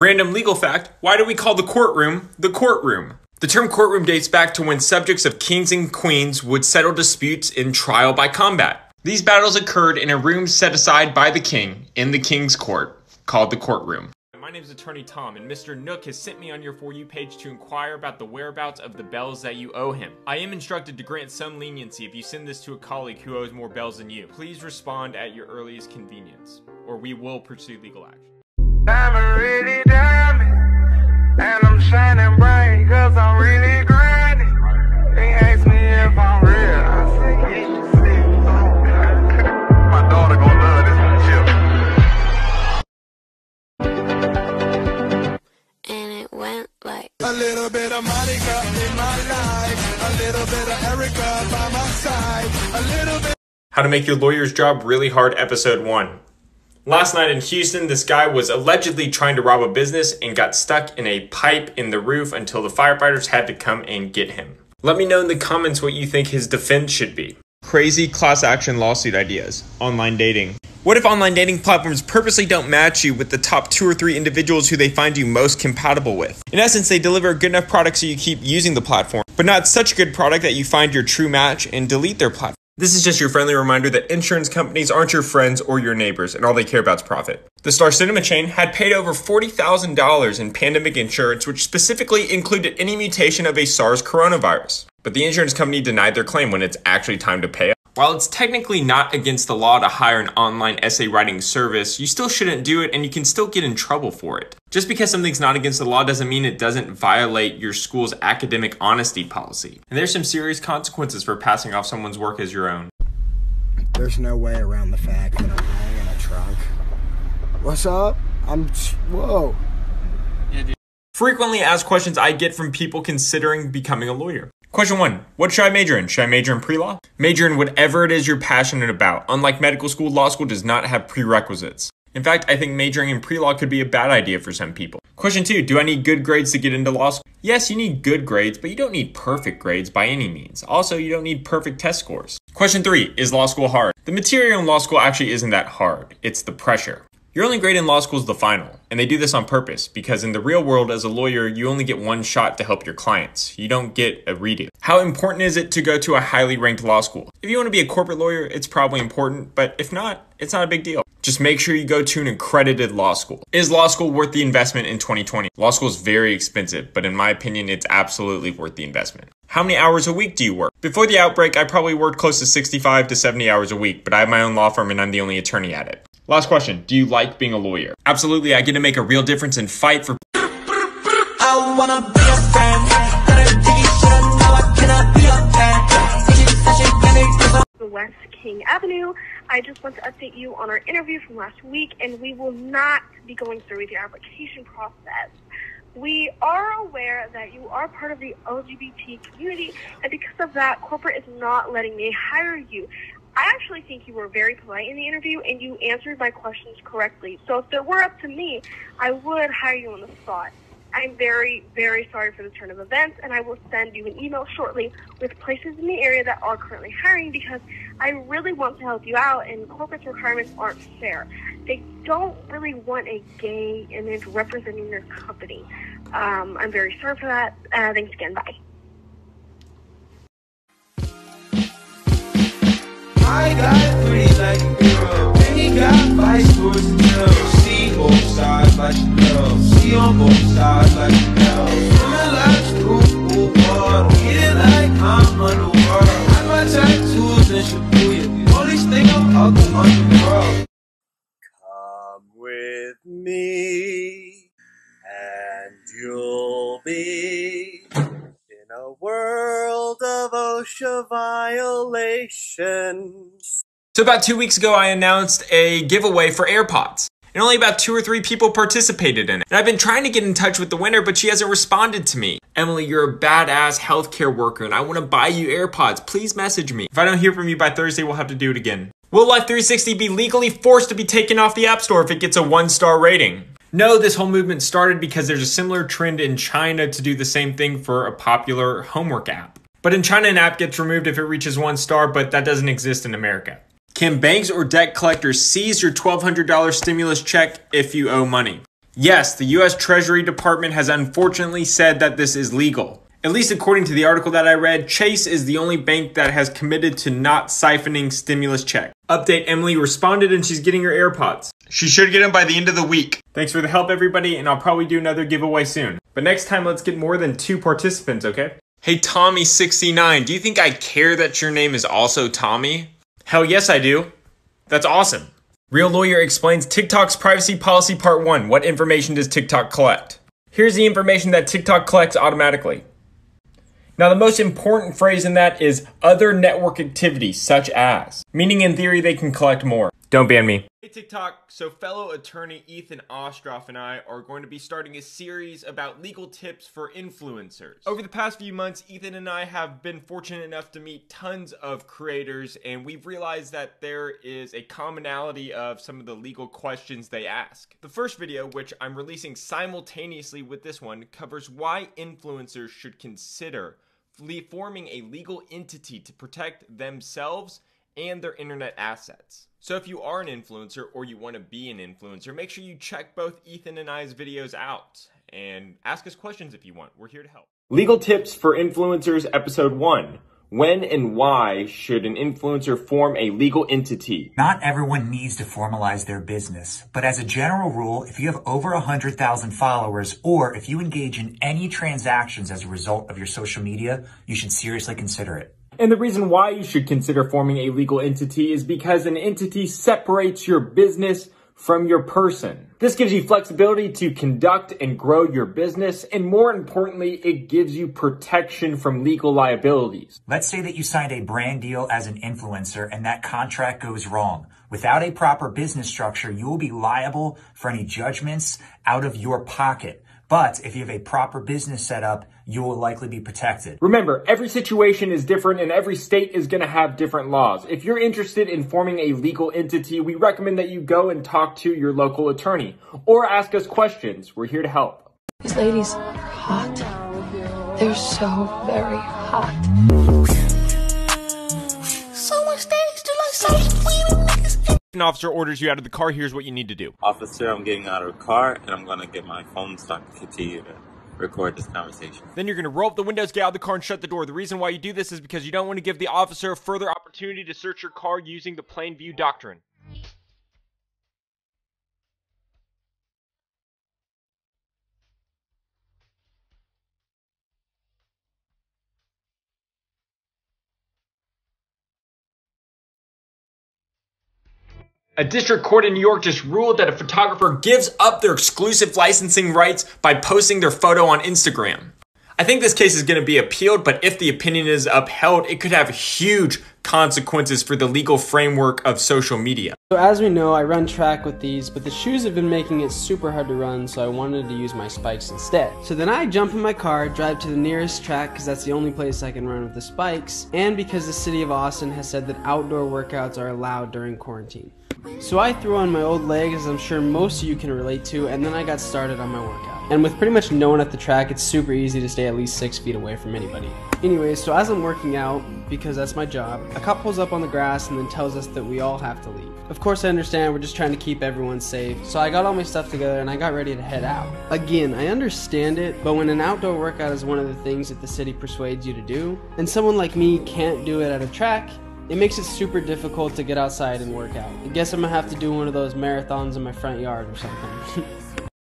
Random legal fact, why do we call the courtroom the courtroom? The term courtroom dates back to when subjects of kings and queens would settle disputes in trial by combat. These battles occurred in a room set aside by the king in the king's court, called the courtroom. My name is Attorney Tom, and Mr. Nook has sent me on your For You page to inquire about the whereabouts of the bells that you owe him. I am instructed to grant some leniency if you send this to a colleague who owes more bells than you. Please respond at your earliest convenience, or we will pursue legal action. I'm really diamond, and I'm shining bright, cause I'm really grinding. They ask me if I'm real, I say yes. My daughter gonna love this chip. And it went like A little bit of Monica in my life, a little bit of Erica by my side, a little bit. How to Make Your Lawyer's Job Really Hard, Episode 1. Last night in Houston, this guy was allegedly trying to rob a business and got stuck in a pipe in the roof until the firefighters had to come and get him. Let me know in the comments what you think his defense should be. Crazy class action lawsuit ideas. Online dating. What if online dating platforms purposely don't match you with the top 2 or 3 individuals who they find you most compatible with? In essence, they deliver a good enough product so you keep using the platform, but not such a good product that you find your true match and delete their platform. This is just your friendly reminder that insurance companies aren't your friends or your neighbors, and all they care about is profit. The Star Cinema chain had paid over $40,000 in pandemic insurance, which specifically included any mutation of a SARS coronavirus. But the insurance company denied their claim when it's actually time to pay. While it's technically not against the law to hire an online essay writing service, you still shouldn't do it and you can still get in trouble for it. Just because something's not against the law doesn't mean it doesn't violate your school's academic honesty policy. And there's some serious consequences for passing off someone's work as your own. There's no way around the fact that I'm laying in a trunk. What's up? Whoa. Yeah, dude. Frequently asked questions I get from people considering becoming a lawyer. Question 1. What should I major in? Should I major in pre-law? Major in whatever it is you're passionate about. Unlike medical school, law school does not have prerequisites. In fact, I think majoring in pre-law could be a bad idea for some people. Question 2. Do I need good grades to get into law school? Yes, you need good grades, but you don't need perfect grades by any means. Also, you don't need perfect test scores. Question 3. Is law school hard? The material in law school actually isn't that hard. It's the pressure. Your only grade in law school is the final, and they do this on purpose because in the real world as a lawyer, you only get one shot to help your clients. You don't get a redo. How important is it to go to a highly ranked law school? If you want to be a corporate lawyer, it's probably important, but if not, it's not a big deal. Just make sure you go to an accredited law school. Is law school worth the investment in 2020? Law school is very expensive, but in my opinion, it's absolutely worth the investment. How many hours a week do you work? Before the outbreak, I probably worked close to 65 to 70 hours a week, but I have my own law firm and I'm the only attorney at it. Last question. Do you like being a lawyer? Absolutely. I get to make a real difference and fight for... I wanna be a friend. I cannot be a fan. The West King Avenue. I just want to update you on our interview from last week, and we will not be going through with your application process. We are aware that you are part of the LGBT community, and because of that, corporate is not letting me hire you. I actually think you were very polite in the interview, and you answered my questions correctly. So if it were up to me, I would hire you on the spot. I'm very, very sorry for the turn of events, and I will send you an email shortly with places in the area that are currently hiring because I really want to help you out, and corporate requirements aren't fair. They don't really want a gay image representing their company. I'm very sorry for that. Thanks again. Bye. I got pretty like a girl, and he got vice towards the girl. See both sides like a girl, see on both sides like a girl. Swimming like screw water, getting like I'm underworld. I my tattoos and Shibuya, the only thing I'm out the underworld. Come with me, and you'll be in a world of OSHA violations. So about 2 weeks ago, I announced a giveaway for AirPods. And only about 2 or 3 people participated in it. And I've been trying to get in touch with the winner, but she hasn't responded to me. Emily, you're a badass healthcare worker, and I want to buy you AirPods. Please message me. If I don't hear from you by Thursday, we'll have to do it again. Will Life 360 be legally forced to be taken off the App Store if it gets a 1-star rating? No, this whole movement started because there's a similar trend in China to do the same thing for a popular homework app. But in China, an app gets removed if it reaches 1 star, but that doesn't exist in America. Can banks or debt collectors seize your $1,200 stimulus check if you owe money? Yes, the US Treasury Department has unfortunately said that this is legal. At least according to the article that I read, Chase is the only bank that has committed to not siphoning stimulus check. Update, Emily responded and she's getting her AirPods. She should get them by the end of the week. Thanks for the help, everybody, and I'll probably do another giveaway soon. But next time, let's get more than 2 participants, okay? Hey, Tommy69, do you think I care that your name is also Tommy? Hell yes, I do. That's awesome. Real Lawyer explains TikTok's privacy policy part 1. What information does TikTok collect? Here's the information that TikTok collects automatically. Now, the most important phrase in that is other network activities, such as, meaning in theory they can collect more. Don't ban me. Hey TikTok, so fellow attorney Ethan Ostroff and I are going to be starting a series about legal tips for influencers. Over the past few months, Ethan and I have been fortunate enough to meet tons of creators, and we've realized that there is a commonality of some of the legal questions they ask. The first video, which I'm releasing simultaneously with this one, covers why influencers should consider forming a legal entity to protect themselves and their internet assets. So if you are an influencer or you want to be an influencer, make sure you check both Ethan and I's videos out and ask us questions if you want. We're here to help. Legal Tips for Influencers, Episode 1. When and why should an influencer form a legal entity? Not everyone needs to formalize their business, but as a general rule, if you have over 100,000 followers or if you engage in any transactions as a result of your social media, you should seriously consider it. And the reason why you should consider forming a legal entity is because an entity separates your business from your person. This gives you flexibility to conduct and grow your business, and more importantly, it gives you protection from legal liabilities. Let's say that you signed a brand deal as an influencer and that contract goes wrong. Without a proper business structure, you will be liable for any judgments out of your pocket. But if you have a proper business setup, you will likely be protected. Remember, every situation is different and every state is going to have different laws. If you're interested in forming a legal entity, we recommend that you go and talk to your local attorney or ask us questions. We're here to help. These ladies are hot. They're so very hot. So much things to like so sweet. An officer orders you out of the car, here's what you need to do. Officer, I'm getting out of the car and I'm gonna get my phone so I can continue to record this conversation. Then you're gonna roll up the windows, get out of the car, and shut the door. The reason why you do this is because you don't want to give the officer further opportunity to search your car using the plain view doctrine. A district court in New York just ruled that a photographer gives up their exclusive licensing rights by posting their photo on Instagram. I think this case is going to be appealed, but if the opinion is upheld, it could have huge consequences for the legal framework of social media. So as we know, I run track with these, but the shoes have been making it super hard to run, so I wanted to use my spikes instead. So then I jump in my car, drive to the nearest track because that's the only place I can run with the spikes, and because the city of Austin has said that outdoor workouts are allowed during quarantine. So I threw on my old legs, as I'm sure most of you can relate to, and then I got started on my workout. And with pretty much no one at the track, it's super easy to stay at least 6 feet away from anybody. Anyways, so as I'm working out, because that's my job, a cop pulls up on the grass and then tells us that we all have to leave. Of course I understand, we're just trying to keep everyone safe, so I got all my stuff together and I got ready to head out. Again, I understand it, but when an outdoor workout is one of the things that the city persuades you to do, and someone like me can't do it at a track, it makes it super difficult to get outside and work out. I guess I'm gonna have to do one of those marathons in my front yard or something.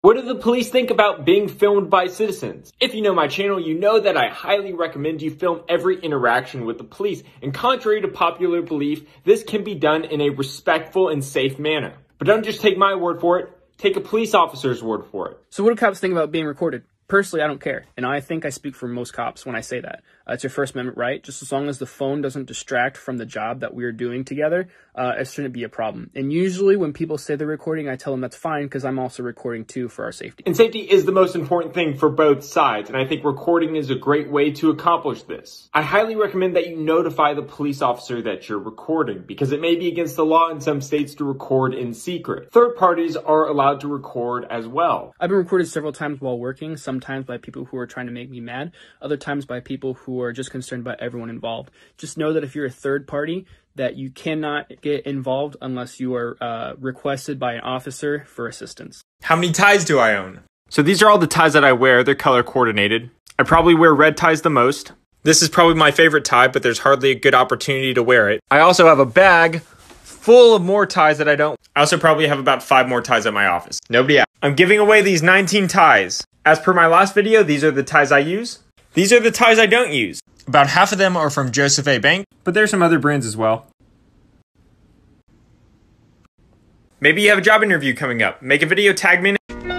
What do the police think about being filmed by citizens? If you know my channel, you know that I highly recommend you film every interaction with the police. And contrary to popular belief, this can be done in a respectful and safe manner. But don't just take my word for it, take a police officer's word for it. So what do cops think about being recorded? Personally, I don't care, and I think I speak for most cops when I say that. It's your First Amendment right. Just as long as the phone doesn't distract from the job that we're doing together, it shouldn't be a problem. And usually when people say they're recording, I tell them that's fine because I'm also recording too for our safety. And safety is the most important thing for both sides, and I think recording is a great way to accomplish this. I highly recommend that you notify the police officer that you're recording, because it may be against the law in some states to record in secret. Third parties are allowed to record as well. I've been recorded several times while working. Some sometimes by people who are trying to make me mad, other times by people who are just concerned about everyone involved. Just know that if you're a third party, that you cannot get involved unless you are requested by an officer for assistance. How many ties do I own? So these are all the ties that I wear. They're color coordinated. I probably wear red ties the most. This is probably my favorite tie, but there's hardly a good opportunity to wear it. I also have a bag full of more ties that I don't. I also probably have about 5 more ties at my office. Nobody asked. I'm giving away these 19 ties. As per my last video, these are the ties I use. These are the ties I don't use. About half of them are from Joseph A. Bank, but there's some other brands as well. Maybe you have a job interview coming up. Make a video, tag me in it.